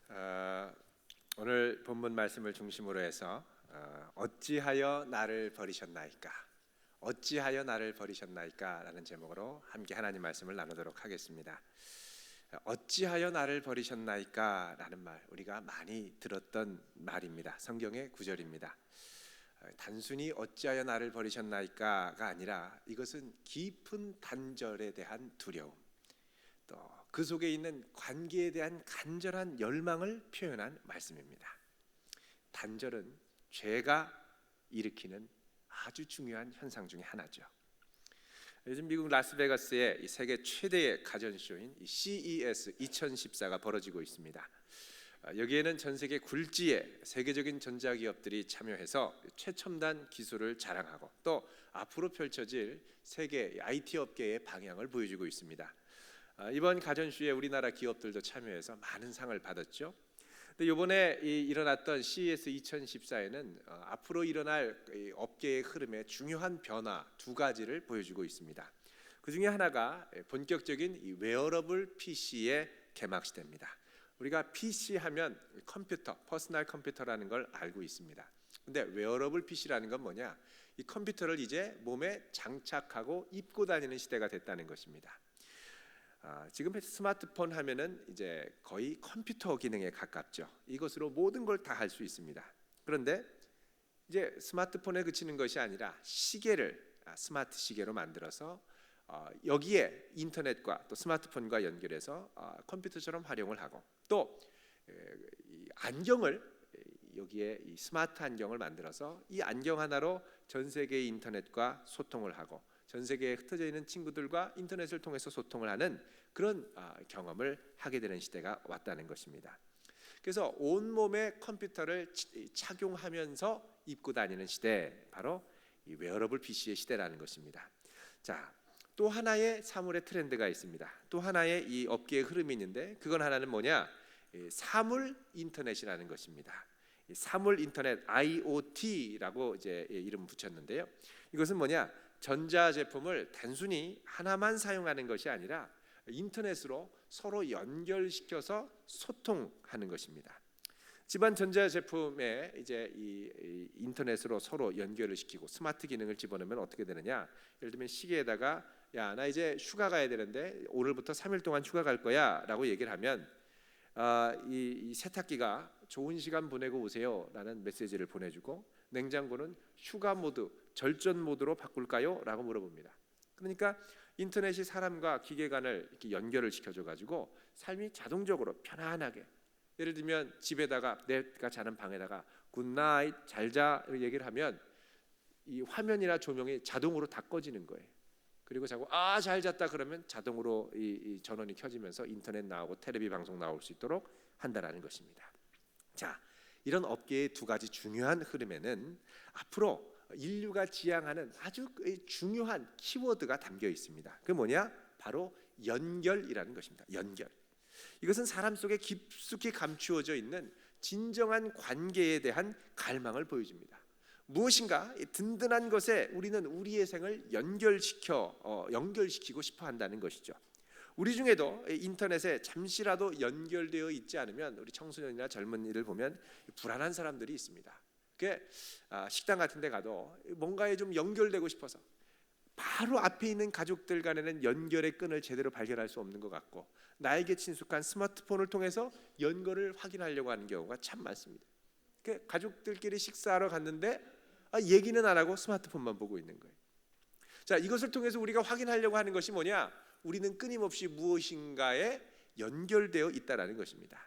어, 오늘 본문 말씀을 중심으로 해서 어찌하여 나를 버리셨나이까, 어찌하여 나를 버리셨나이까 라는 제목으로 함께 하나님 말씀을 나누도록 하겠습니다. 어찌하여 나를 버리셨나이까 라는 말, 우리가 많이 들었던 말입니다. 성경의 구절입니다. 단순히 어찌하여 나를 버리셨나이까가 아니라 이것은 깊은 단절에 대한 두려움, 또 그 속에 있는 관계에 대한 간절한 열망을 표현한 말씀입니다. 단절은 죄가 일으키는 아주 중요한 현상 중에 하나죠. 요즘 미국 라스베가스의 세계 최대의 가전쇼인 CES 2014가 벌어지고 있습니다. 여기에는 전 세계 굴지의 세계적인 전자기업들이 참여해서 최첨단 기술을 자랑하고 또 앞으로 펼쳐질 세계 IT 업계의 방향을 보여주고 있습니다. 이번 가전쇼에 우리나라 기업들도 참여해서 많은 상을 받았죠. 근데 이번에 일어났던 CES 2014에는 앞으로 일어날 업계의 흐름의 중요한 변화 두 가지를 보여주고 있습니다. 그 중에 하나가 본격적인 이 웨어러블 PC의 개막 시대입니다. 우리가 PC 하면 컴퓨터, 퍼스널 컴퓨터라는 걸 알고 있습니다. 근데 웨어러블 PC라는 건 뭐냐? 이 컴퓨터를 이제 몸에 장착하고 입고 다니는 시대가 됐다는 것입니다. 지금 스마트폰 하면은 이제 거의 컴퓨터 기능에 가깝죠. 이것으로 모든 걸 다 할 수 있습니다. 그런데 이제 스마트폰에 그치는 것이 아니라 시계를 스마트 시계로 만들어서 여기에 인터넷과 또 스마트폰과 연결해서 컴퓨터처럼 활용을 하고 또 이 안경을 여기에 이 스마트 안경을 만들어서 이 안경 하나로 전 세계의 인터넷과 소통을 하고 전 세계에 흩어져 있는 친구들과 인터넷을 통해서 소통을 하는 그런 경험을 하게 되는 시대가 왔다는 것입니다. 그래서 온몸에 컴퓨터를 착용하면서 입고 다니는 시대, 바로 이 웨어러블 PC의 시대라는 것입니다. 자, 또 하나의 사물의 트렌드가 있습니다. 또 하나의 이 업계의 흐름이 있는데 그건 하나는 뭐냐? 사물 인터넷이라는 것입니다. 사물 인터넷 IoT라고 이제 이름 붙였는데요. 이것은 뭐냐? 전자 제품을 단순히 하나만 사용하는 것이 아니라 인터넷으로 서로 연결시켜서 소통하는 것입니다. 집안 전자 제품에 이제 이 인터넷으로 서로 연결을 시키고 스마트 기능을 집어넣으면 어떻게 되느냐? 예를 들면 시계에다가 야, 나 이제 휴가 가야 되는데 오늘부터 3일 동안 휴가 갈 거야라고 얘기를 하면 이 세탁기가 좋은 시간 보내고 오세요라는 메시지를 보내주고 냉장고는 휴가 모드, 절전 모드로 바꿀까요? 라고 물어봅니다. 그러니까 인터넷이 사람과 기계 간을 이렇게 연결을 시켜줘 가지고 삶이 자동적으로 편안하게, 예를 들면 집에다가 내가 자는 방에다가 굿나잇 잘자 얘기를 하면 이 화면이나 조명이 자동으로 다 꺼지는 거예요. 그리고 자꾸 잘 잤다 그러면 자동으로 이 전원이 켜지면서 인터넷 나오고 텔레비 방송 나올 수 있도록 한다라는 것입니다. 자, 이런 업계의 두 가지 중요한 흐름에는 앞으로 인류가 지향하는 아주 중요한 키워드가 담겨 있습니다. 그게 뭐냐? 바로 연결이라는 것입니다. 연결. 이것은 사람 속에 깊숙이 감추어져 있는 진정한 관계에 대한 갈망을 보여줍니다. 무엇인가 든든한 것에 우리는 우리의 생을 연결시키고 싶어 한다는 것이죠. 우리 중에도 인터넷에 잠시라도 연결되어 있지 않으면 우리 청소년이나 젊은이를 보면 불안한 사람들이 있습니다. 식당 같은 데 가도 뭔가에 좀 연결되고 싶어서 바로 앞에 있는 가족들 간에는 연결의 끈을 제대로 발견할 수 없는 것 같고 나에게 친숙한 스마트폰을 통해서 연결을 확인하려고 하는 경우가 참 많습니다. 가족들끼리 식사하러 갔는데 얘기는 안 하고 스마트폰만 보고 있는 거예요. 자, 이것을 통해서 우리가 확인하려고 하는 것이 뭐냐? 우리는 끊임없이 무엇인가에 연결되어 있다라는 것입니다.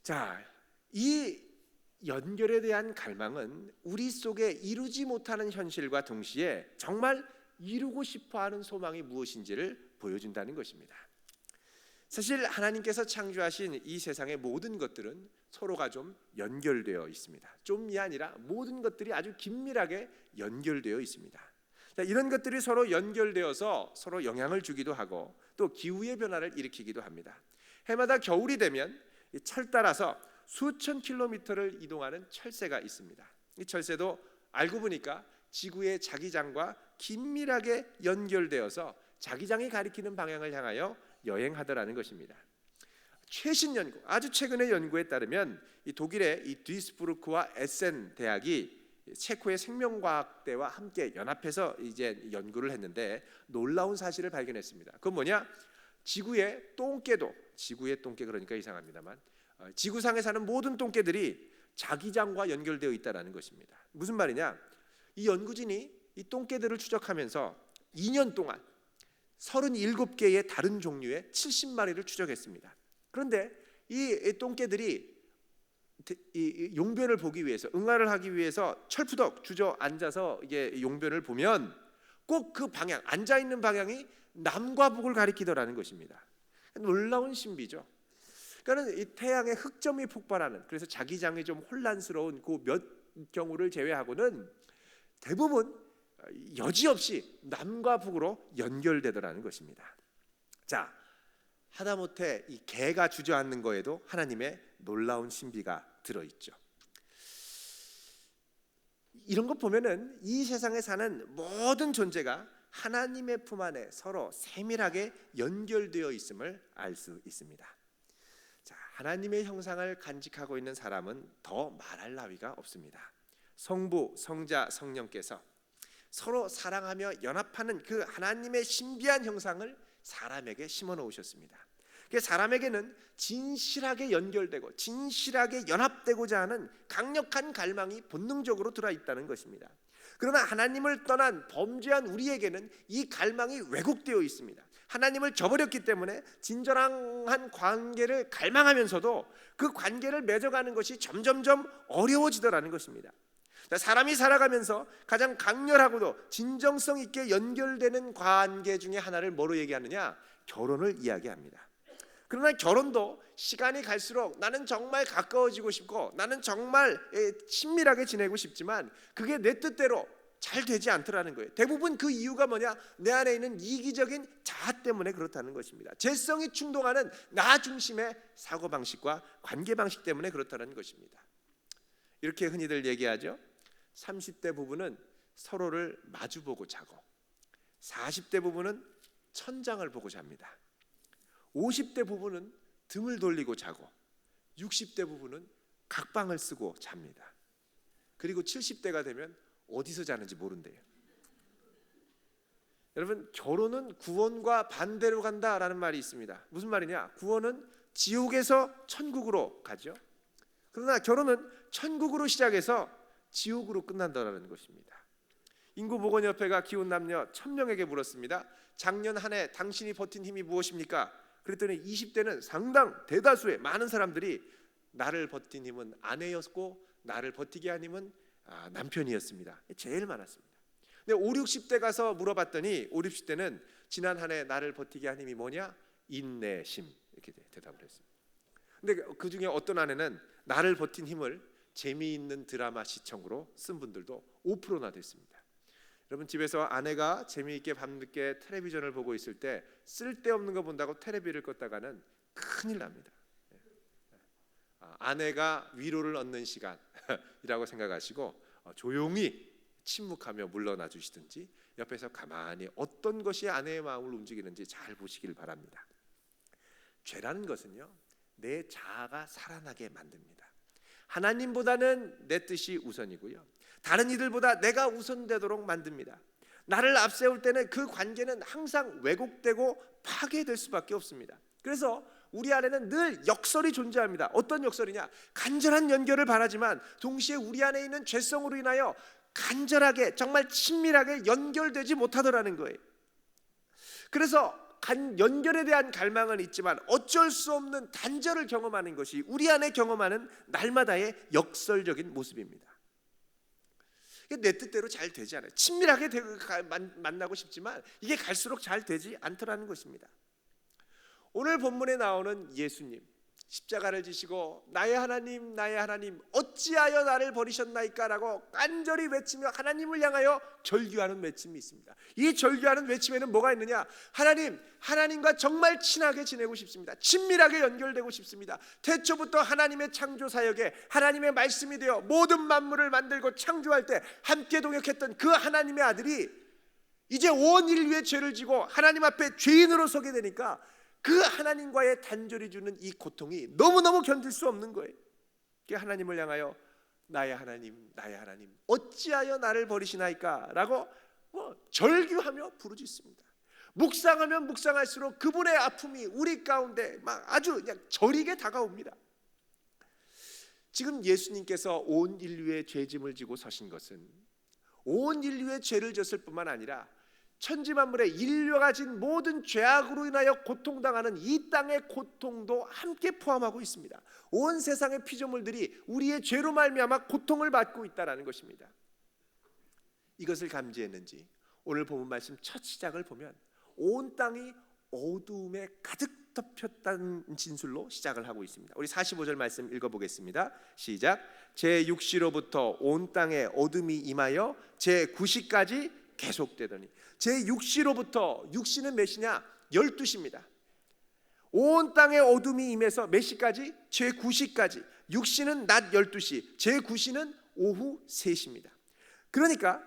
자, 이 연결에 대한 갈망은 우리 속에 이루지 못하는 현실과 동시에 정말 이루고 싶어하는 소망이 무엇인지를 보여준다는 것입니다. 사실 하나님께서 창조하신 이 세상의 모든 것들은 서로가 좀 연결되어 있습니다. 좀이 아니라 모든 것들이 아주 긴밀하게 연결되어 있습니다. 자, 이런 것들이 서로 연결되어서 서로 영향을 주기도 하고 또 기후의 변화를 일으키기도 합니다. 해마다 겨울이 되면 철 따라서 수천 킬로미터를 이동하는 철새가 있습니다. 이 철새도 알고 보니까 지구의 자기장과 긴밀하게 연결되어서 자기장이 가리키는 방향을 향하여 여행하더라는 것입니다. 최신 연구, 아주 최근의 연구에 따르면 이 독일의 이 두이스부르크와 에센 대학이 체코의 생명과학대와 함께 연합해서 이제 연구를 했는데 놀라운 사실을 발견했습니다. 그건 뭐냐? 지구의 똥개도, 지구의 똥개 그러니까 이상합니다만 지구상에 사는 모든 똥개들이 자기장과 연결되어 있다는 것입니다. 무슨 말이냐? 이 연구진이 이 똥개들을 추적하면서 2년 동안 37개의 다른 종류의 70마리를 추적했습니다. 그런데 이 똥개들이 이 용변을 보기 위해서, 응아를 하기 위해서 철푸덕 주저앉아서 이게 용변을 보면 꼭 그 방향, 앉아 있는 방향이 남과 북을 가리키더라는 것입니다. 놀라운 신비죠. 그러니까 이 태양의 흑점이 폭발하는, 그래서 자기장이 좀 혼란스러운 그 몇 경우를 제외하고는 대부분 여지없이 남과 북으로 연결되더라는 것입니다. 자, 하다못해 이 개가 주저앉는 거에도 하나님의 놀라운 신비가 들어있죠. 이런 것 보면은 이 세상에 사는 모든 존재가 하나님의 품 안에 서로 세밀하게 연결되어 있음을 알 수 있습니다. 자, 하나님의 형상을 간직하고 있는 사람은 더 말할 나위가 없습니다. 성부, 성자, 성령께서 서로 사랑하며 연합하는 그 하나님의 신비한 형상을 사람에게 심어 놓으셨습니다. 사람에게는 진실하게 연결되고 진실하게 연합되고자 하는 강력한 갈망이 본능적으로 들어있다는 것입니다. 그러나 하나님을 떠난 범죄한 우리에게는 이 갈망이 왜곡되어 있습니다. 하나님을 저버렸기 때문에 진정한 관계를 갈망하면서도 그 관계를 맺어가는 것이 점점점 어려워지더라는 것입니다. 사람이 살아가면서 가장 강렬하고도 진정성 있게 연결되는 관계 중에 하나를 뭐로 얘기하느냐? 결혼을 이야기합니다. 그러나 결혼도 시간이 갈수록 나는 정말 가까워지고 싶고 나는 정말 친밀하게 지내고 싶지만 그게 내 뜻대로 잘 되지 않더라는 거예요. 대부분 그 이유가 뭐냐? 내 안에 있는 이기적인 자아 때문에 그렇다는 것입니다. 재성이 충동하는 나 중심의 사고방식과 관계방식 때문에 그렇다는 것입니다. 이렇게 흔히들 얘기하죠. 30대 부부는 서로를 마주보고 자고 40대 부부는 천장을 보고 잡니다. 50대 부부는 등을 돌리고 자고 60대 부부는 각방을 쓰고 잡니다. 그리고 70대가 되면 어디서 자는지 모른대요. 여러분, 결혼은 구원과 반대로 간다라는 말이 있습니다. 무슨 말이냐? 구원은 지옥에서 천국으로 가죠. 그러나 결혼은 천국으로 시작해서 지옥으로 끝난다는 것입니다. 인구보건협회가 기혼 남녀 1000명에게 물었습니다. 작년 한 해 당신이 버틴 힘이 무엇입니까? 그랬더니 20대는 상당 대다수의 많은 사람들이 나를 버틴 힘은 아내였고 나를 버티게 한 힘은 남편이었습니다. 제일 많았습니다. 근데 5, 60대 가서 물어봤더니 5, 60대는 지난 한 해 나를 버티게 한 힘이 뭐냐? 인내심, 이렇게 대답을 했습니다. 근데 그 중에 어떤 아내는 나를 버틴 힘을 재미있는 드라마 시청으로 쓴 분들도 5%나 됐습니다. 여러분, 집에서 아내가 재미있게 밤늦게 텔레비전을 보고 있을 때 쓸데없는 거 본다고 텔레비를 껐다가는 큰일 납니다. 아내가 위로를 얻는 시간이라고 생각하시고 조용히 침묵하며 물러나 주시든지 옆에서 가만히 어떤 것이 아내의 마음을 움직이는지 잘 보시길 바랍니다. 죄라는 것은요, 내 자아가 살아나게 만듭니다. 하나님보다는 내 뜻이 우선이고요, 다른 이들보다 내가 우선되도록 만듭니다. 나를 앞세울 때는 그 관계는 항상 왜곡되고 파괴될 수밖에 없습니다. 그래서 우리 안에는 늘 역설이 존재합니다. 어떤 역설이냐? 간절한 연결을 바라지만 동시에 우리 안에 있는 죄성으로 인하여 간절하게 정말 친밀하게 연결되지 못하더라는 거예요. 그래서 연결에 대한 갈망은 있지만 어쩔 수 없는 단절을 경험하는 것이 우리 안에 경험하는 날마다의 역설적인 모습입니다. 내 뜻대로 잘 되지 않아요. 친밀하게 만나고 싶지만 이게 갈수록 잘 되지 않더라는 것입니다. 오늘 본문에 나오는 예수님, 십자가를 지시고 나의 하나님 나의 하나님 어찌하여 나를 버리셨나이까 라고 간절히 외치며 하나님을 향하여 절규하는 외침이 있습니다. 이 절규하는 외침에는 뭐가 있느냐? 하나님과 정말 친하게 지내고 싶습니다. 친밀하게 연결되고 싶습니다. 태초부터 하나님의 창조 사역에 하나님의 말씀이 되어 모든 만물을 만들고 창조할 때 함께 동역했던 그 하나님의 아들이 이제 온 인류의 죄를 지고 하나님 앞에 죄인으로 서게 되니까 그 하나님과의 단절이 주는 이 고통이 너무너무 견딜 수 없는 거예요. 하나님을 향하여 나의 하나님, 나의 하나님, 어찌하여 나를 버리시나이까? 라고 절규하며 부르짖습니다. 묵상하면 묵상할수록 그분의 아픔이 우리 가운데 막 아주 그냥 저리게 다가옵니다. 지금 예수님께서 온 인류의 죄짐을 지고 서신 것은 온 인류의 죄를 졌을 뿐만 아니라 천지만물의 인류가 진 모든 죄악으로 인하여 고통당하는 이 땅의 고통도 함께 포함하고 있습니다. 온 세상의 피조물들이 우리의 죄로 말미암아 고통을 받고 있다는 것입니다. 이것을 감지했는지 오늘 본문 말씀 첫 시작을 보면 온 땅이 어두움에 가득 덮였다는 진술로 시작을 하고 있습니다. 우리 45절 말씀 읽어보겠습니다. 시작. 제6시로부터 온 땅에 어둠이 임하여 제9시까지 계속되더니, 제6시로부터, 6시는 몇 시냐? 12시입니다. 온 땅에 어둠이 임해서 몇 시까지? 제9시까지. 6시는 낮 12시, 제9시는 오후 3시입니다. 그러니까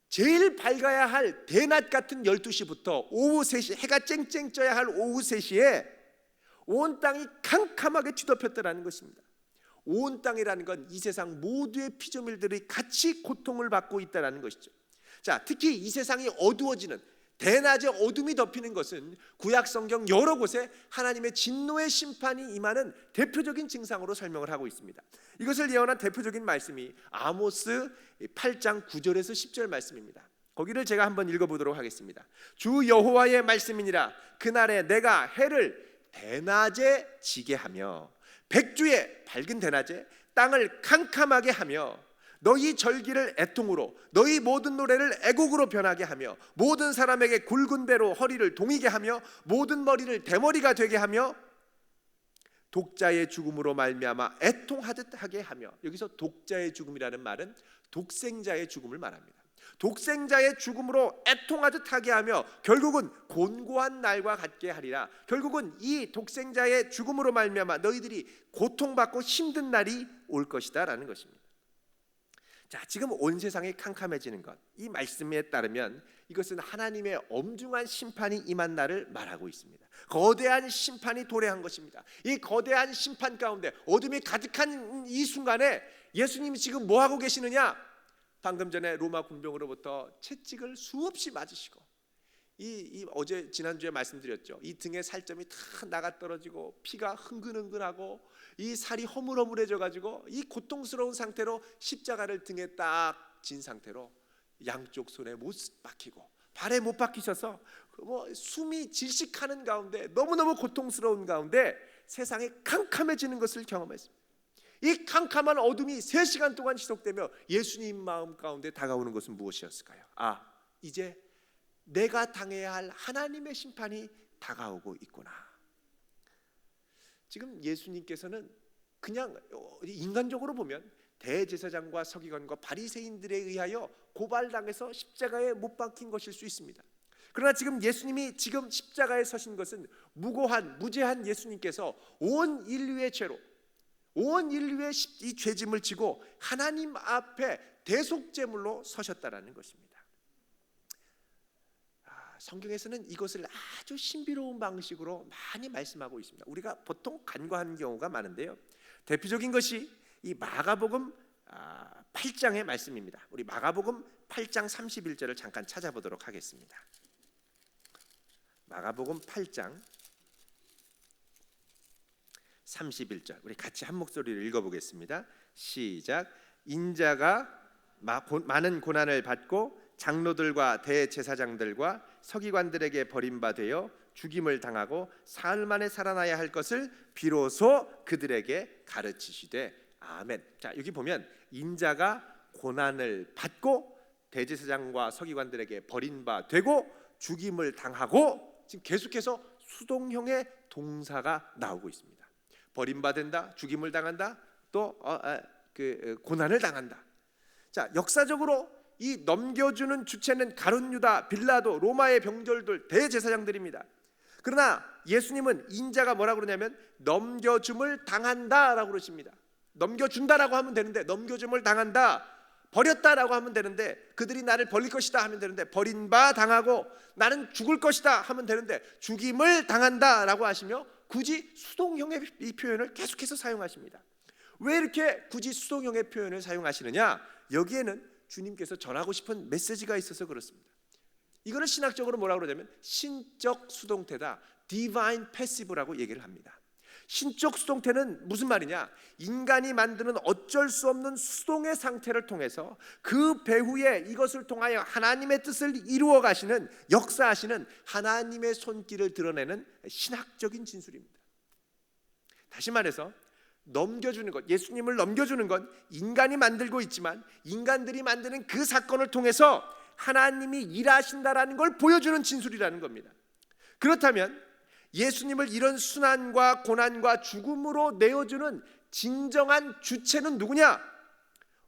제일 밝아야 할 대낮 같은 12시부터 오후 3시, 해가 쨍쨍 쪄야 할 오후 3시에 온 땅이 캄캄하게 뒤덮였다는 것입니다. 온 땅이라는 건 이 세상 모두의 피조물들이 같이 고통을 받고 있다는 것이죠. 자, 특히 이 세상이 어두워지는, 대낮에 어둠이 덮이는 것은 구약 성경 여러 곳에 하나님의 진노의 심판이 임하는 대표적인 증상으로 설명을 하고 있습니다. 이것을 예언한 대표적인 말씀이 아모스 8장 9절에서 10절 말씀입니다. 거기를 제가 한번 읽어보도록 하겠습니다. 주 여호와의 말씀이니라. 그날에 내가 해를 대낮에 지게 하며 백주에, 밝은 대낮에 땅을 캄캄하게 하며 너희 절기를 애통으로, 너희 모든 노래를 애곡으로 변하게 하며 모든 사람에게 굵은 배로 허리를 동이게 하며 모든 머리를 대머리가 되게 하며 독자의 죽음으로 말미암아 애통하듯 하게 하며, 여기서 독자의 죽음이라는 말은 독생자의 죽음을 말합니다. 독생자의 죽음으로 애통하듯 하게 하며 결국은 곤고한 날과 같게 하리라. 결국은 이 독생자의 죽음으로 말미암아 너희들이 고통받고 힘든 날이 올 것이다 라는 것입니다. 자, 지금 온 세상이 캄캄해지는 것, 이 말씀에 따르면 이것은 하나님의 엄중한 심판이 임한 날을 말하고 있습니다. 거대한 심판이 도래한 것입니다. 이 거대한 심판 가운데 어둠이 가득한 이 순간에 예수님이 지금 뭐 하고 계시느냐? 방금 전에 로마 군병으로부터 채찍을 수없이 맞으시고, 어제 지난주에 말씀드렸죠. 이 등에 살점이 다 나가 떨어지고 피가 흥근흥근하고 이 살이 허물허물해져 가지고 이 고통스러운 상태로 십자가를 등에 딱 진 상태로 양쪽 손에 못 박히고 발에 못 박히셔서 숨이 질식하는 가운데 너무너무 고통스러운 가운데 세상이 캄캄해지는 것을 경험했습니다. 이 캄캄한 어둠이 3시간 동안 지속되며 예수님 마음 가운데 다가오는 것은 무엇이었을까요? 이제 내가 당해야 할 하나님의 심판이 다가오고 있구나. 지금 예수님께서는 그냥 인간적으로 보면 대제사장과 서기관과 바리새인들에 의하여 고발당해서 십자가에 못 박힌 것일 수 있습니다. 그러나 지금 예수님이 지금 십자가에 서신 것은 무죄한 예수님께서 온 인류의 죄로, 온 인류의 이 죄짐을 지고 하나님 앞에 대속제물로 서셨다라는 것입니다. 성경에서는 이것을 아주 신비로운 방식으로 많이 말씀하고 있습니다. 우리가 보통 간과하는 경우가 많은데요, 대표적인 것이 이 마가복음 8장의 말씀입니다. 우리 마가복음 8장 31절을 잠깐 찾아보도록 하겠습니다. 마가복음 8장 31절, 우리 같이 한 목소리로 읽어보겠습니다. 시작. 인자가 많은 고난을 받고 장로들과 대제사장들과 서기관들에게 버림받아 죽임을 당하고 사흘 만에 살아나야 할 것을 비로소 그들에게 가르치시되 아멘. 자, 여기 보면 인자가 고난을 받고 대제사장과 서기관들에게 버림받되고 죽임을 당하고, 지금 계속해서 수동형의 동사가 나오고 있습니다. 버림받는다, 죽임을 당한다, 또 고난을 당한다. 자, 역사적으로 이 넘겨주는 주체는 가룟 유다, 빌라도, 로마의 병졸들, 대제사장들입니다. 그러나 예수님은 인자가 뭐라고 그러냐면 넘겨줌을 당한다라고 그러십니다. 넘겨준다라고 하면 되는데 넘겨줌을 당한다. 버렸다라고 하면 되는데, 그들이 나를 버릴 것이다 하면 되는데 버린 바 당하고 나는 죽을 것이다 하면 되는데 죽임을 당한다라고 하시며 굳이 수동형의 이 표현을 계속해서 사용하십니다. 왜 이렇게 굳이 수동형의 표현을 사용하시느냐? 여기에는 주님께서 전하고 싶은 메시지가 있어서 그렇습니다. 이거를 신학적으로 뭐라고 그러냐면 신적 수동태다, Divine Passive라고 얘기를 합니다. 신적 수동태는 무슨 말이냐? 인간이 만드는 어쩔 수 없는 수동의 상태를 통해서 그 배후에 이것을 통하여 하나님의 뜻을 이루어 가시는, 역사하시는 하나님의 손길을 드러내는 신학적인 진술입니다. 다시 말해서 넘겨주는 것, 예수님을 넘겨주는 건 인간이 만들고 있지만 인간들이 만드는 그 사건을 통해서 하나님이 일하신다라는 걸 보여주는 진술이라는 겁니다. 그렇다면 예수님을 이런 순환과 고난과 죽음으로 내어주는 진정한 주체는 누구냐?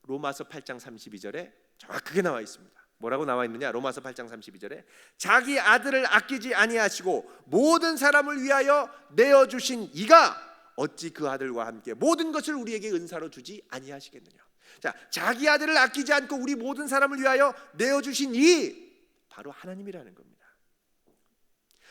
로마서 8장 32절에 정확하게 나와 있습니다. 뭐라고 나와 있느냐? 로마서 8장 32절에 자기 아들을 아끼지 아니하시고 모든 사람을 위하여 내어주신 이가 어찌 그 아들과 함께 모든 것을 우리에게 은사로 주지 아니하시겠느냐? 자, 자기 아들을 아끼지 않고 우리 모든 사람을 위하여 내어주신 이 바로 하나님이라는 겁니다.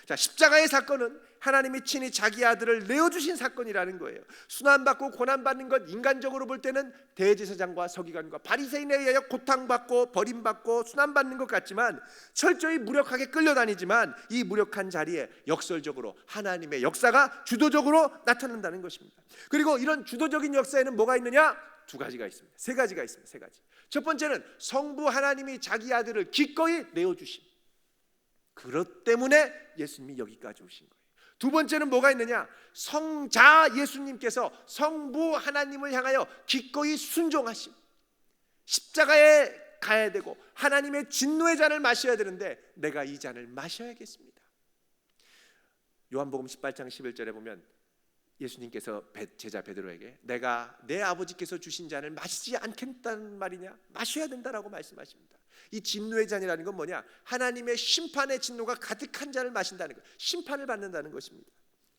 자, 십자가의 사건은 하나님이 친히 자기 아들을 내어주신 사건이라는 거예요. 순환받고 고난받는 것, 인간적으로 볼 때는 대제사장과 서기관과 바리새인에 의하여 고통받고 버림받고 순환받는 것 같지만 철저히 무력하게 끌려다니지만 이 무력한 자리에 역설적으로 하나님의 역사가 주도적으로 나타난다는 것입니다. 그리고 이런 주도적인 역사에는 뭐가 있느냐? 두 가지가 있습니다. 세 가지가 있습니다. 세 가지. 첫 번째는 성부 하나님이 자기 아들을 기꺼이 내어주심. 그것 때문에 예수님이 여기까지 오신 거예요. 두 번째는 뭐가 있느냐? 성자 예수님께서 성부 하나님을 향하여 기꺼이 순종하심. 십자가에 가야 되고 하나님의 진노의 잔을 마셔야 되는데 내가 이 잔을 마셔야겠습니다. 요한복음 18장 11절에 보면 예수님께서 제자 베드로에게 내가 내 아버지께서 주신 잔을 마시지 않겠다는 말이냐? 마셔야 된다라고 말씀하십니다. 이 진노의 잔이라는 건 뭐냐? 하나님의 심판의 진노가 가득한 잔을 마신다는 것, 심판을 받는다는 것입니다.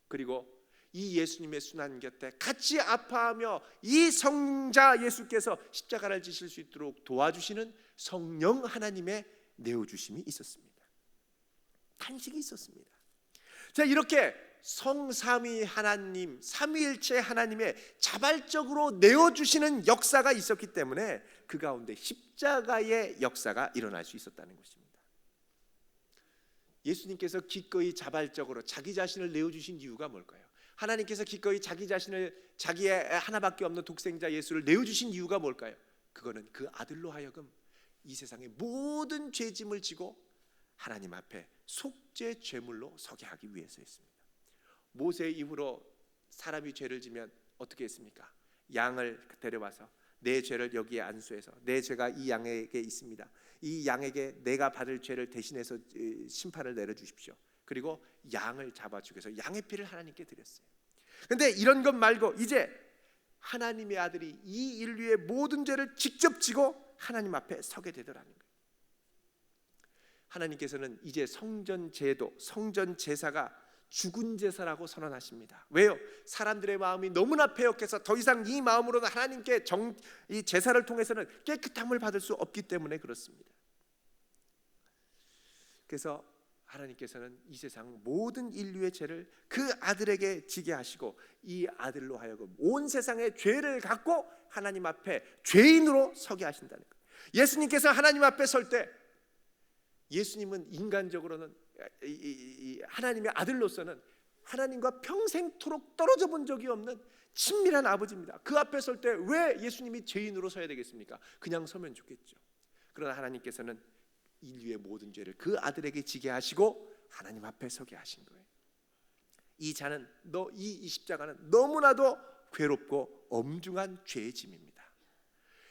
그리고 이 예수님의 순환 곁에 같이 아파하며 이 성자 예수께서 십자가를 지실 수 있도록 도와주시는 성령 하나님의 내어주심이 있었습니다. 탄식이 있었습니다. 자, 이렇게 성삼위 하나님, 삼위일체 하나님의 자발적으로 내어주시는 역사가 있었기 때문에 그 가운데 십자가의 역사가 일어날 수 있었다는 것입니다. 예수님께서 기꺼이 자발적으로 자기 자신을 내어주신 이유가 뭘까요? 하나님께서 기꺼이 자기 자신을, 자기의 하나밖에 없는 독생자 예수를 내어주신 이유가 뭘까요? 그거는 그 아들로 하여금 이 세상의 모든 죄짐을 지고 하나님 앞에 속죄 제물로 서게 하기 위해서였습니다. 모세 이후로 사람이 죄를 지면 어떻게 했습니까? 양을 데려와서 내 죄를 여기에 안수해서 내 죄가 이 양에게 있습니다. 이 양에게 내가 받을 죄를 대신해서 심판을 내려주십시오. 그리고 양을 잡아 죽여서 양의 피를 하나님께 드렸어요. 그런데 이런 것 말고 이제 하나님의 아들이 이 인류의 모든 죄를 직접 지고 하나님 앞에 서게 되더라는 거예요. 하나님께서는 이제 성전 제도, 성전 제사가 죽은 제사라고 선언하십니다. 왜요? 사람들의 마음이 너무나 패역해서 더 이상 이 마음으로는 하나님께 이 제사를 통해서는 깨끗함을 받을 수 없기 때문에 그렇습니다. 그래서 하나님께서는 이 세상 모든 인류의 죄를 그 아들에게 지게 하시고 이 아들로 하여금 온 세상의 죄를 갖고 하나님 앞에 죄인으로 서게 하신다는 거예요. 예수님께서 하나님 앞에 설 때 예수님은 인간적으로는 하나님의 아들로서는 하나님과 평생토록 떨어져 본 적이 없는 친밀한 아버지입니다. 그 앞에 설 때 왜 예수님이 죄인으로 서야 되겠습니까? 그냥 서면 좋겠죠. 그러나 하나님께서는 인류의 모든 죄를 그 아들에게 지게 하시고 하나님 앞에 서게 하신 거예요. 이 잔은 이 십자가는 너무나도 괴롭고 엄중한 죄의 짐입니다.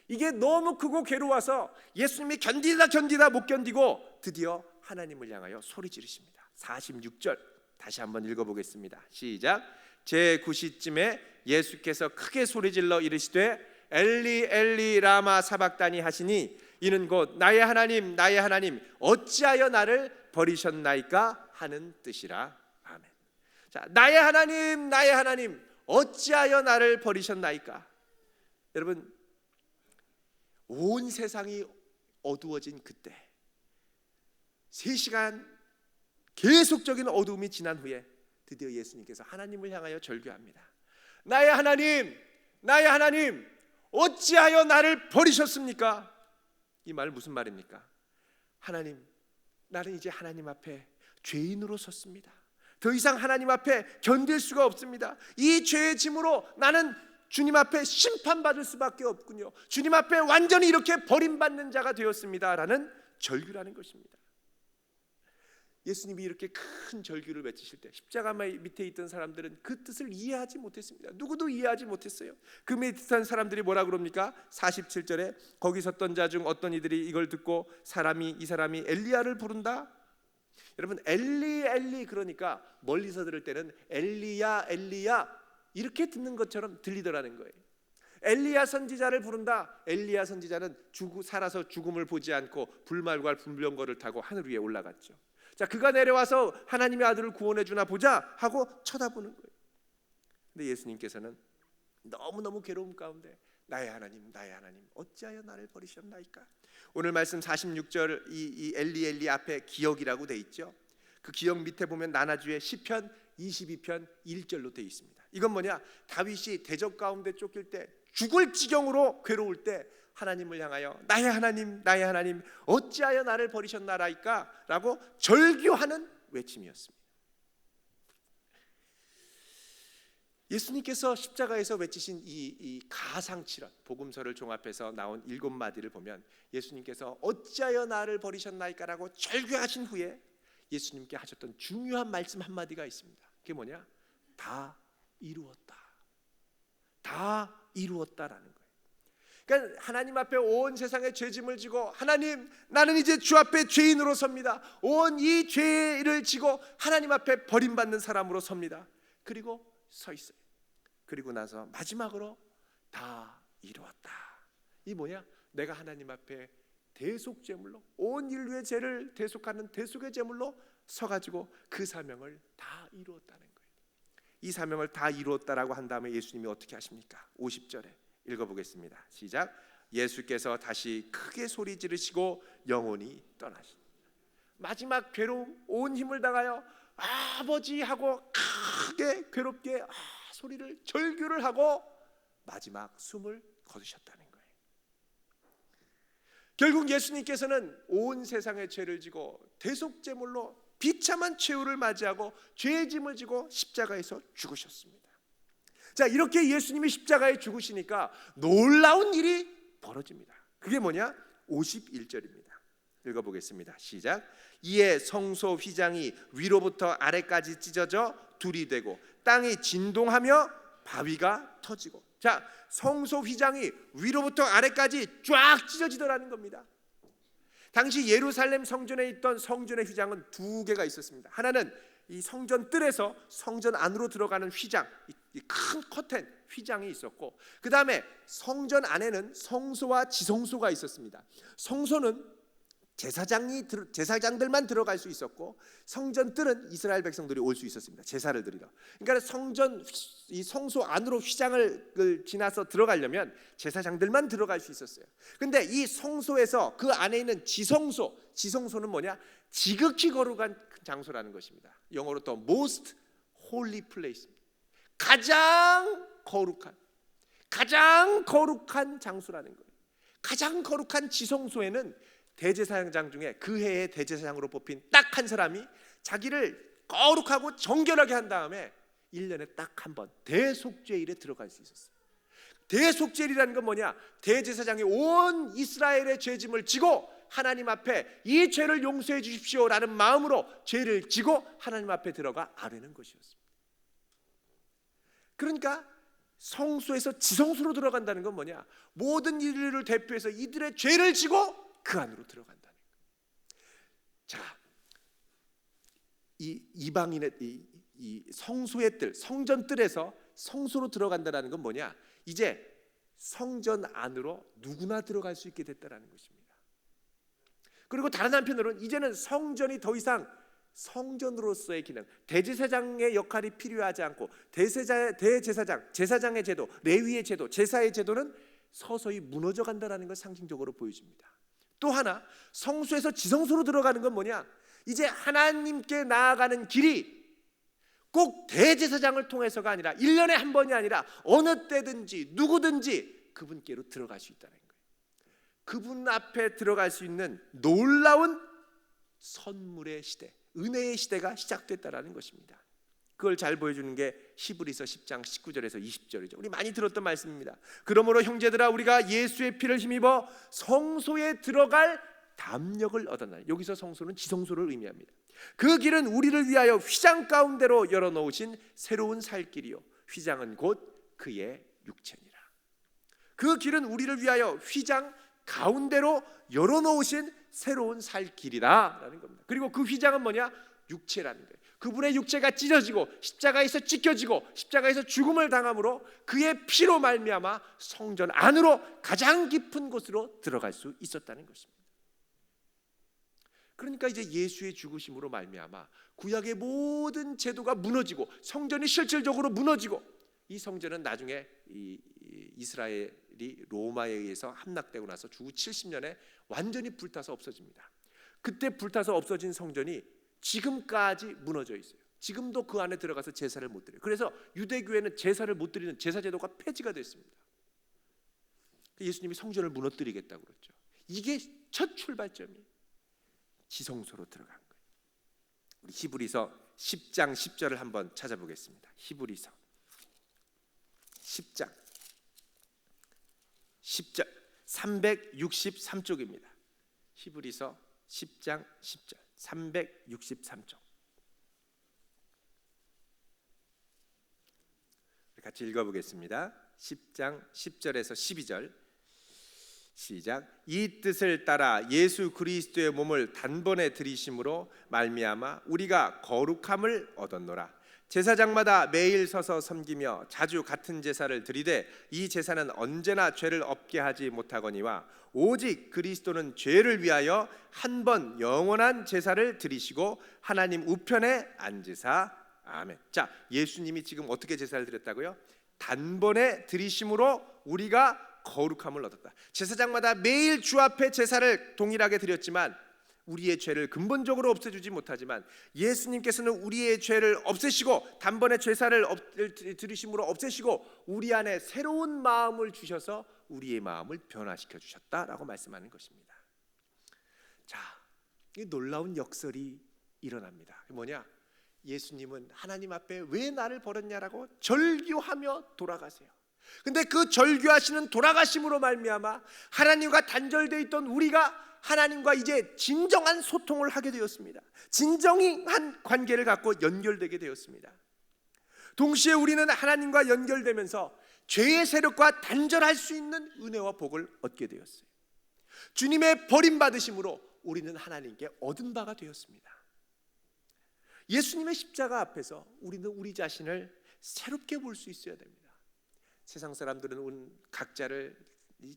이게 너무 크고 괴로워서 예수님이 견디다 못 견디고 드디어 하나님을 향하여 소리 지르십니다. 46절 다시 한번 읽어보겠습니다. 시작. 제9시쯤에 예수께서 크게 소리질러 이르시되 엘리 엘리 라마 사박다니 하시니 이는 곧 나의 하나님 나의 하나님 어찌하여 나를 버리셨나이까 하는 뜻이라. 아멘. 자, 나의 하나님 어찌하여 나를 버리셨나이까. 여러분, 온 세상이 어두워진 그때 3시간 계속적인 어두움이 지난 후에 드디어 예수님께서 하나님을 향하여 절규합니다. 나의 하나님, 나의 하나님, 어찌하여 나를 버리셨습니까? 이 말 무슨 말입니까? 하나님, 나는 이제 하나님 앞에 죄인으로 섰습니다. 더 이상 하나님 앞에 견딜 수가 없습니다. 이 죄의 짐으로 나는 주님 앞에 심판받을 수밖에 없군요. 주님 앞에 완전히 이렇게 버림받는 자가 되었습니다 라는 절규라는 것입니다. 예수님이 이렇게 큰 절규를 외치실 때 십자가 밑에 있던 사람들은 그 뜻을 이해하지 못했습니다. 누구도 이해하지 못했어요. 그 밑에 있던 사람들이 뭐라 그럽니까? 47절에 거기 섰던 자 중 어떤 이들이 이걸 듣고 이 사람이 엘리야를 부른다. 여러분, 엘리 엘리 그러니까 멀리서 들을 때는 엘리야 엘리야 이렇게 듣는 것처럼 들리더라는 거예요. 엘리야 선지자를 부른다. 엘리야 선지자는 살아서 죽음을 보지 않고 불말과 불병거를 타고 하늘 위에 올라갔죠. 자, 그가 내려와서 하나님의 아들을 구원해 주나 보자 하고 쳐다보는 거예요. 근데 예수님께서는 너무너무 괴로움 가운데 나의 하나님, 나의 하나님, 어찌하여 나를 버리셨나이까? 오늘 말씀 46절 이 엘리 엘리 앞에 기역이라고 돼 있죠. 그 기역 밑에 보면 나나주의 시편 22편 1절로 돼 있습니다. 이건 뭐냐? 다윗이 대적 가운데 쫓길 때 죽을 지경으로 괴로울 때 하나님을 향하여 나의 하나님, 나의 하나님, 어찌하여 나를 버리셨나이까? 라고 절규하는 외침이었습니다. 예수님께서 십자가에서 외치신 이 가상칠언, 복음서를 종합해서 나온 7마디를 보면 예수님께서 어찌하여 나를 버리셨나이까? 라고 절규하신 후에 예수님께 하셨던 중요한 말씀 한마디가 있습니다. 그게 뭐냐? 다 이루었다. 다 이루었다라는 거예요. 그러니까 하나님 앞에 온 세상의 죄짐을 지고 하나님, 나는 이제 주 앞에 죄인으로 섭니다. 온 이 죄를 지고 하나님 앞에 버림받는 사람으로 섭니다. 그리고 서 있어요. 그리고 나서 마지막으로 다 이루었다. 이 뭐냐? 내가 하나님 앞에 대속제물로 온 인류의 죄를 대속하는 대속의 제물로 서가지고 그 사명을 다 이루었다는 거예요. 이 사명을 다 이루었다라고 한 다음에 예수님이 어떻게 하십니까? 50절에 읽어보겠습니다. 시작. 예수께서 다시 크게 소리 지르시고 영혼이 떠나십니다. 마지막 괴로움, 온 힘을 다하여 아버지 하고 크게 괴롭게 소리를 절규를 하고 마지막 숨을 거두셨다는 거예요. 결국 예수님께서는 온 세상의 죄를 지고 대속제물로 비참한 최후를 맞이하고 죄의 짐을 지고 십자가에서 죽으셨습니다. 자, 이렇게 예수님이 십자가에 죽으시니까 놀라운 일이 벌어집니다. 그게 뭐냐? 51절입니다. 읽어보겠습니다. 시작. 이에 성소 휘장이 위로부터 아래까지 찢어져 둘이 되고 땅이 진동하며 바위가 터지고. 자, 성소 휘장이 위로부터 아래까지 쫙 찢어지더라는 겁니다. 당시 예루살렘 성전에 있던 성전의 휘장은 2개가 있었습니다. 하나는 이 성전 뜰에서 성전 안으로 들어가는 휘장, 이 큰 커튼 휘장이 있었고, 그 다음에 성전 안에는 성소와 지성소가 있었습니다. 성소는 제사장들만 들어갈 수 있었고, 성전 뜰은 이스라엘 백성들이 올 수 있었습니다. 제사를 드리러. 그러니까 이 성소 안으로 휘장을 지나서 들어가려면 제사장들만 들어갈 수 있었어요. 근데 이 성소에서 그 안에 있는 지성소는 뭐냐? 지극히 거룩한 장소라는 것입니다. 영어로 또 most holy place, 가장 거룩한 장소라는 거예요. 가장 거룩한 지성소에는 대제사장 중에 그 해의 대제사장으로 뽑힌 딱 한 사람이 자기를 거룩하고 정결하게 한 다음에 1년에 딱 한 번 대속죄일에 들어갈 수 있었어요. 대속죄일이라는 건 뭐냐? 대제사장이 온 이스라엘의 죄짐을 지고 하나님 앞에 이 죄를 용서해 주십시오라는 마음으로 죄를 지고 하나님 앞에 들어가 아뢰는 것이었습니다. 그러니까 성소에서 지성소로 들어간다는 건 뭐냐? 모든 이들을 대표해서 이들의 죄를 지고 그 안으로 들어간다는 거예요. 자, 이 이방인의 이 성소의 뜰, 성전 뜰에서 성소로 들어간다는 건 뭐냐? 이제 성전 안으로 누구나 들어갈 수 있게 됐다라는 것입니다. 그리고 다른 한편으로는 이제는 성전이 더 이상 성전으로서의 기능, 대제사장의 역할이 필요하지 않고 제사장의 제도, 레위의 제도, 제사의 제도는 서서히 무너져 간다라는 걸 상징적으로 보여줍니다. 또 하나, 성소에서 지성소로 들어가는 건 뭐냐? 이제 하나님께 나아가는 길이 꼭 대제사장을 통해서가 아니라 1년에 한 번이 아니라 어느 때든지 누구든지 그분께로 들어갈 수 있다는 거예요. 그분 앞에 들어갈 수 있는 놀라운 선물의 시대, 은혜의 시대가 시작됐다라는 것입니다. 그걸 잘 보여주는 게 히브리서 10장 19절에서 20절이죠. 우리 많이 들었던 말씀입니다. 그러므로 형제들아, 우리가 예수의 피를 힘입어 성소에 들어갈 담력을 얻었나니. 여기서 성소는 지성소를 의미합니다. 그 길은 우리를 위하여 휘장 가운데로 열어놓으신 새로운 살 길이요, 휘장은 곧 그의 육체니라. 그 길은 우리를 위하여 휘장 가운데로 열어놓으신 새로운 살 길이라는 겁니다. 그리고 그 휘장은 뭐냐? 육체라는 거예요. 그분의 육체가 찢어지고 십자가에서 찢겨지고 십자가에서 죽음을 당함으로 그의 피로 말미암아 성전 안으로 가장 깊은 곳으로 들어갈 수 있었다는 것입니다. 그러니까 이제 예수의 죽으심으로 말미암아 구약의 모든 제도가 무너지고 성전이 실질적으로 무너지고, 이 성전은 나중에 이스라엘이 로마에 의해서 함락되고 나서 주후 70년에 완전히 불타서 없어집니다. 그때 불타서 없어진 성전이 지금까지 무너져 있어요. 지금도 그 안에 들어가서 제사를 못 드려요. 그래서 유대교회는 제사를 못 드리는 제사제도가 폐지가 됐습니다. 예수님이 성전을 무너뜨리겠다고 그랬죠. 이게 첫 출발점이 지성소로 들어간 거예요. 우리 히브리서 10장 10절을 한번 찾아보겠습니다. 히브리서 10장 10절 363쪽입니다. 히브리서 10장 10절 363쪽. 같이 읽어보겠습니다. 10장 10절에서 12절 시작. 이 뜻을 따라 예수 그리스도의 몸을 단번에 들이심으로 말미암아 우리가 거룩함을 얻었노라. 제사장마다 매일 서서 섬기며 자주 같은 제사를 드리되 이 제사는 언제나 죄를 없게 하지 못하거니와 오직 그리스도는 죄를 위하여 한 번 영원한 제사를 드리시고 하나님 우편에 앉으사. 아멘. 자, 예수님이 지금 어떻게 제사를 드렸다고요? 단번에 드리심으로 우리가 거룩함을 얻었다. 제사장마다 매일 주 앞에 제사를 동일하게 드렸지만 우리의 죄를 근본적으로 없애주지 못하지만 예수님께서는 우리의 죄를 없애시고 단번에 제사를 드리심으로 없애시고 우리 안에 새로운 마음을 주셔서 우리의 마음을 변화시켜 주셨다라고 말씀하는 것입니다. 자, 이 놀라운 역설이 일어납니다. 뭐냐? 예수님은 하나님 앞에 왜 나를 버렸냐라고 절규하며 돌아가세요. 근데 그 절규하시는 돌아가심으로 말미암아 하나님과 단절되어 있던 우리가 하나님과 이제 진정한 소통을 하게 되었습니다. 진정한 관계를 갖고 연결되게 되었습니다. 동시에 우리는 하나님과 연결되면서 죄의 세력과 단절할 수 있는 은혜와 복을 얻게 되었어요. 주님의 버림받으심으로 우리는 하나님께 얻은 바가 되었습니다. 예수님의 십자가 앞에서 우리는 우리 자신을 새롭게 볼 수 있어야 됩니다. 세상 사람들은 각자를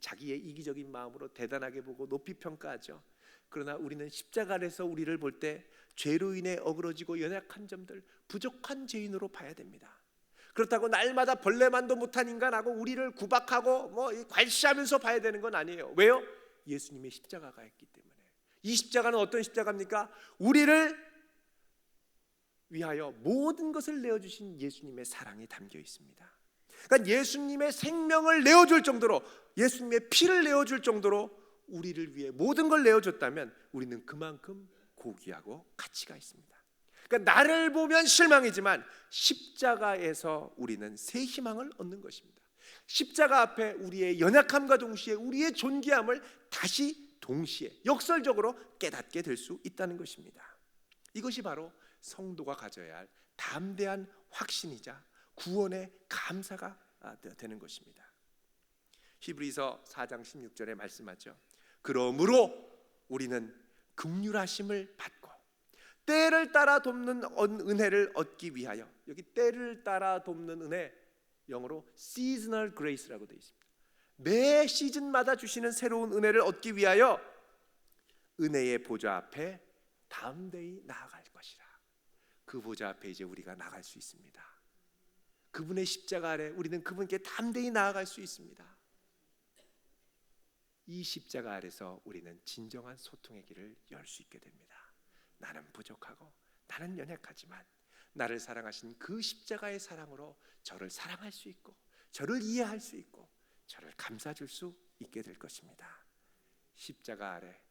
자기의 이기적인 마음으로 대단하게 보고 높이 평가하죠. 그러나 우리는 십자가 아래서 우리를 볼 때 죄로 인해 어그러지고 연약한 점들, 부족한 죄인으로 봐야 됩니다. 그렇다고 날마다 벌레만도 못한 인간하고 우리를 구박하고 괄시하면서 봐야 되는 건 아니에요. 왜요? 예수님의 십자가가 있기 때문에. 이 십자가는 어떤 십자가입니까? 우리를 위하여 모든 것을 내어주신 예수님의 사랑이 담겨 있습니다. 그러니까 예수님의 생명을 내어줄 정도로, 예수님의 피를 내어줄 정도로 우리를 위해 모든 걸 내어줬다면 우리는 그만큼 고귀하고 가치가 있습니다. 그러니까 나를 보면 실망이지만 십자가에서 우리는 새 희망을 얻는 것입니다. 십자가 앞에 우리의 연약함과 동시에 우리의 존귀함을 다시 동시에 역설적으로 깨닫게 될 수 있다는 것입니다. 이것이 바로 성도가 가져야 할 담대한 확신이자 구원의 감사가 되는 것입니다. 히브리서 4장 16절에 말씀하죠. 그러므로 우리는 긍휼하심을 받고 때를 따라 돕는 은혜를 얻기 위하여, 여기 때를 따라 돕는 은혜, 영어로 seasonal grace라고 되어 있습니다. 매 시즌마다 주시는 새로운 은혜를 얻기 위하여 은혜의 보좌 앞에 담대히 나아갈 것이라. 그 보좌 앞에 이제 우리가 나갈 수 있습니다. 그분의 십자가 아래 우리는 그분께 담대히 나아갈 수 있습니다. 이 십자가 아래서 우리는 진정한 소통의 길을 열 수 있게 됩니다. 나는 부족하고 나는 연약하지만 나를 사랑하신 그 십자가의 사랑으로 저를 사랑할 수 있고 저를 이해할 수 있고 저를 감싸줄 수 있게 될 것입니다. 십자가 아래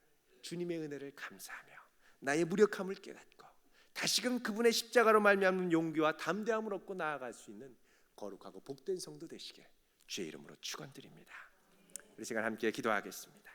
주님의 은혜를 감사하며 나의 무력함을 깨닫고 다시금 그분의 십자가로 말미암는 용기와 담대함을 얻고 나아갈 수 있는 거룩하고 복된 성도 되시길 주의 이름으로 축원드립니다. 우리 시간 함께 기도하겠습니다.